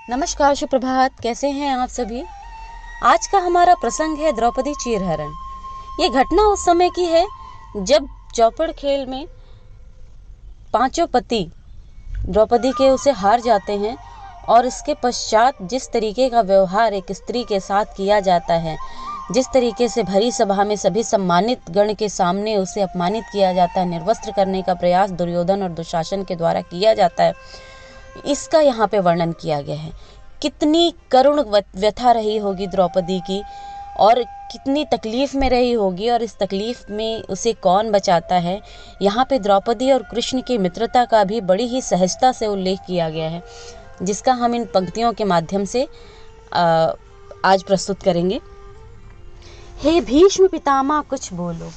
नमस्कार, सुप्रभात। कैसे हैं आप सभी। आज का हमारा प्रसंग है द्रौपदी चीरहरण। ये घटना उस समय की है जब चौपड़ खेल में पांचों पति द्रौपदी के उसे हार जाते हैं और इसके पश्चात जिस तरीके का व्यवहार एक स्त्री के साथ किया जाता है, जिस तरीके से भरी सभा में सभी सम्मानित गण के सामने उसे अपमानित किया जाता है, निर्वस्त्र करने का प्रयास दुर्योधन और दुशासन के द्वारा किया जाता है, इसका यहाँ पे वर्णन किया गया है। कितनी करुण व्यथा रही होगी द्रौपदी की और कितनी तकलीफ में रही होगी, और इस तकलीफ में उसे कौन बचाता है। यहाँ पे द्रौपदी और कृष्ण की मित्रता का भी बड़ी ही सहजता से उल्लेख किया गया है, जिसका हम इन पंक्तियों के माध्यम से आज प्रस्तुत करेंगे। हे भीष्म पितामह कुछ बोलो,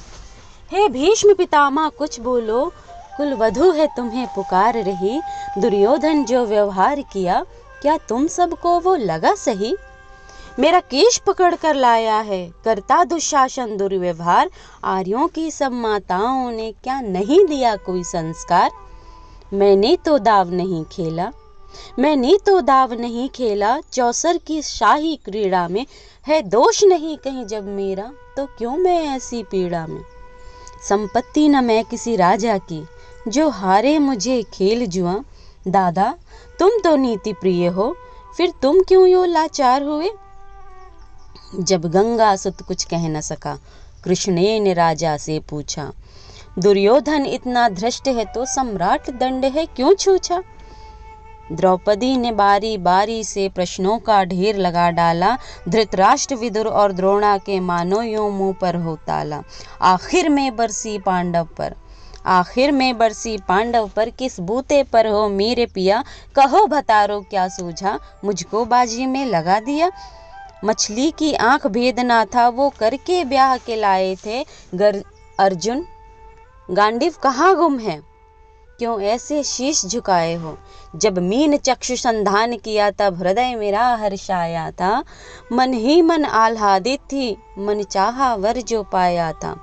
हे भीष्म पितामह कुछ बोलो, कुल वधू है तुम्हें पुकार रही। दुर्योधन जो व्यवहार किया, क्या तुम सबको वो लगा सही। मेरा केश पकड़ कर लाया है, करता दुशासन दुर्व्यवहार। आर्यों की सब माताओं ने क्या नहीं दिया कोई संस्कार। मैंने तो दाव नहीं खेला, मैंने तो दाव नहीं खेला, चौसर की शाही क्रीड़ा में। है दोष नहीं कहीं जब मेरा, तो क्यों मैं ऐसी पीड़ा में। संपत्ति न मैं किसी राजा की, जो हारे मुझे खेल जुआ। दादा तुम तो नीति प्रिय हो, फिर तुम क्यों यो लाचार हुए। जब गंगा सुत कुछ कह न सका, कृष्ण ने राजा से पूछा। दुर्योधन इतना धृष्ट है तो सम्राट दंड है क्यों छूछा। द्रौपदी ने बारी बारी से प्रश्नों का ढेर लगा डाला। धृतराष्ट्र, विदुर और द्रोणा के मानो यूं मुंह पर हो ताला। आखिर में बरसी पांडव पर, आखिर में बरसी पांडव पर, किस बूते पर हो मेरे पिया। कहो भतारो क्या सूझा, मुझको बाजी में लगा दिया। मछली की आंख भेदना था, वो करके ब्याह के लाए थे। अर्जुन गांडीव कहाँ गुम है, क्यों ऐसे शीश झुकाए हो। जब मीन चक्षु संधान किया, तब हृदय मेरा हर्षाया था। मन ही मन आह्लादित थी, मन चाहा वर जो पाया था।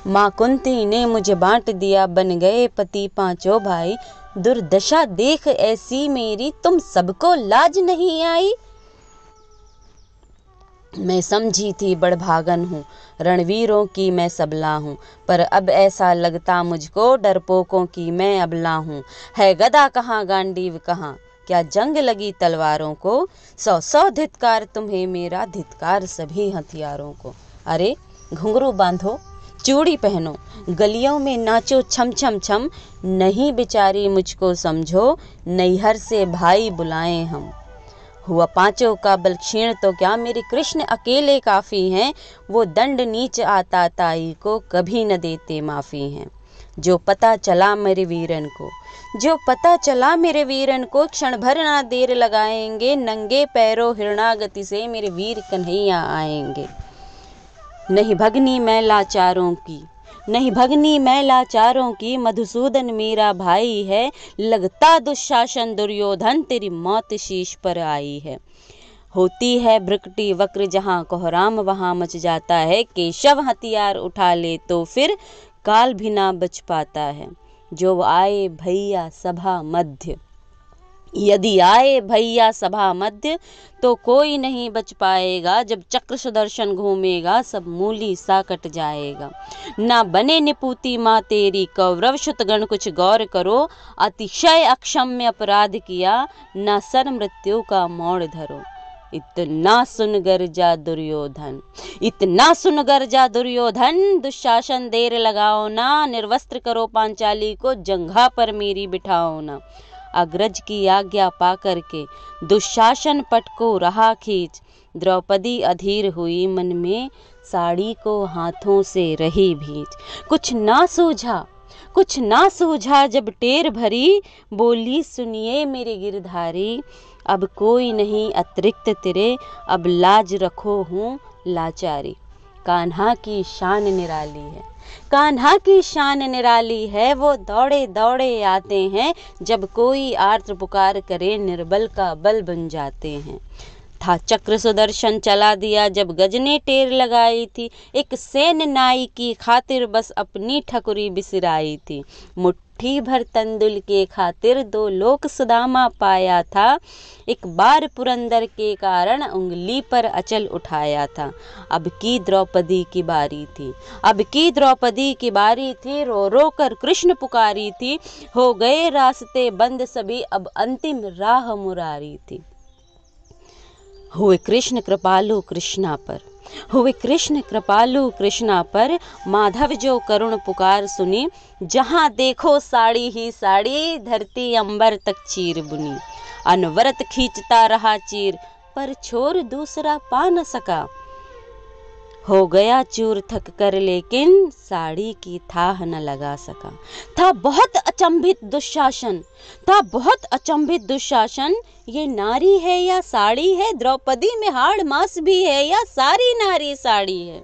माँ कुंती ने मुझे बांट दिया, बन गए पति पांचों भाई। दुर्दशा देख ऐसी मेरी, तुम सबको लाज नहीं आई। मैं समझी थी बड़भागन हूँ, रणवीरों की मैं सबला हूँ। पर अब ऐसा लगता मुझको, डरपोकों की मैं अबला हूँ। है गदा कहाँ, गांडीव कहाँ, क्या जंग लगी तलवारों को। सौ सौ धिक्कार तुम्हें मेरा, धिक्कार सभी हथियारों को। अरे घुंघरू बांधो, चूड़ी पहनो, गलियों में नाचो छम छम छम। नहीं बेचारी मुझको समझो, नैहर से भाई बुलाएं हम। हुआ पांचों का बल क्षीण तो क्या, मेरे कृष्ण अकेले काफ़ी हैं। वो दंड नीच आता ताई को, कभी न देते माफ़ी हैं। जो पता चला मेरे वीरन को, जो पता चला मेरे वीरन को, क्षण भर ना देर लगाएंगे। नंगे पैरों हिरणागति से मेरे वीर कन्हैया आएंगे। नहीं भगनी मैं लाचारों की, नहीं भगनी मैं लाचारों की। मधुसूदन मेरा भाई है, लगता दुशासन दुर्योधन, तेरी मौत शीश पर आई है। होती है भ्रकटी वक्र जहाँ, कोहराम वहाँ मच जाता है। केशव हथियार उठा ले तो फिर, काल भी ना बच पाता है। जो आए भैया सभा मध्य, यदि आए भैया सभा मध्य, तो कोई नहीं बच पाएगा। जब चक्र सुदर्शन घूमेगा, सब मूली सा कट जाएगा। ना बने निपूती माँ तेरी, कौरव शुतगण कुछ गौर करो। अतिशय अक्षम्य अपराध किया, ना सर मृत्यु का मोड़ धरो। इतना सुन गर्जा दुर्योधन, इतना सुन गर्जा दुर्योधन। दुशासन देर लगाओ ना, निर्वस्त्र करो पांचाली को, जंघा पर मेरी बिठाओ ना। अग्रज की आज्ञा पा करके दुशासन पट को रहा खींच। द्रौपदी अधीर हुई मन में, साड़ी को हाथों से रही भींच। कुछ ना सूझा, कुछ ना सूझा जब टेर भरी, बोली सुनिए मेरे गिरधारी। अब कोई नहीं अतिरिक्त तेरे, अब लाज रखो हूँ लाचारी। कान्हा की शान निराली है, कान्हा की शान निराली है। वो दौड़े दौड़े आते हैं, जब कोई आर्त पुकार करे, निर्बल का बल बन जाते हैं। था चक्र सुदर्शन चला दिया, जब गज ने टेर लगाई थी। एक सेन नाई की खातिर बस अपनी ठकुरी बिसराई थी। मुट्ठी भर तंदुल के खातिर 2 लोक सुदामा पाया था। एक बार पुरंदर के कारण उंगली पर अचल उठाया था। अब की द्रौपदी की बारी थी, अब की द्रौपदी की बारी थी, रो रो कर कृष्ण पुकारी थी। हो गए रास्ते बंद सभी, अब अंतिम राह मुरारी थी। हुए कृष्ण कृपालु कृष्णा पर, हुए कृष्ण कृपालु कृष्णा पर, माधव जो करुण पुकार सुनी। जहाँ देखो साड़ी ही साड़ी, धरती अंबर तक चीर बुनी। अनवरत खींचता रहा चीर, पर छोर दूसरा पा न सका। हो गया चूर थक कर, लेकिन साड़ी की थाह न लगा सका। था बहुत अचंभित दुशासन, था बहुत अचंभित दुशासन, ये नारी है या साड़ी है, द्रौपदी में हाड़ मास भी है या सारी नारी साड़ी है।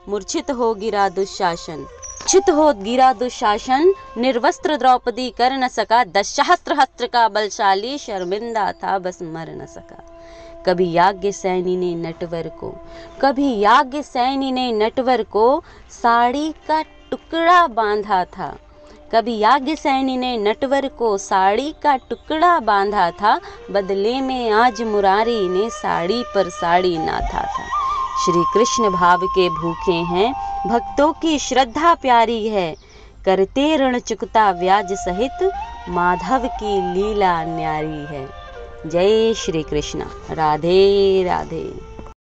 मूर्छित हो गिरा दुशासन, मूर्छित हो गिरा दुशासन, निर्वस्त्र द्रौपदी कर न सका। 10 सहस्त्र हस्त्र का बलशाली, शर्मिंदा था बस मर न सका। कभी याज्ञसेनी ने नटवर को, कभी याज्ञसेनी ने नटवर को, साड़ी का टुकड़ा बांधा था। कभी याज्ञसेनी ने नटवर को साड़ी का टुकड़ा बांधा था। बदले में आज मुरारी ने साड़ी पर साड़ी नाथा था। श्री कृष्ण भाव के भूखे हैं, भक्तों की श्रद्धा प्यारी है। करते ऋण चुकता व्याज सहित, माधव की लीला न्यारी है। जय श्री कृष्ण। राधे राधे।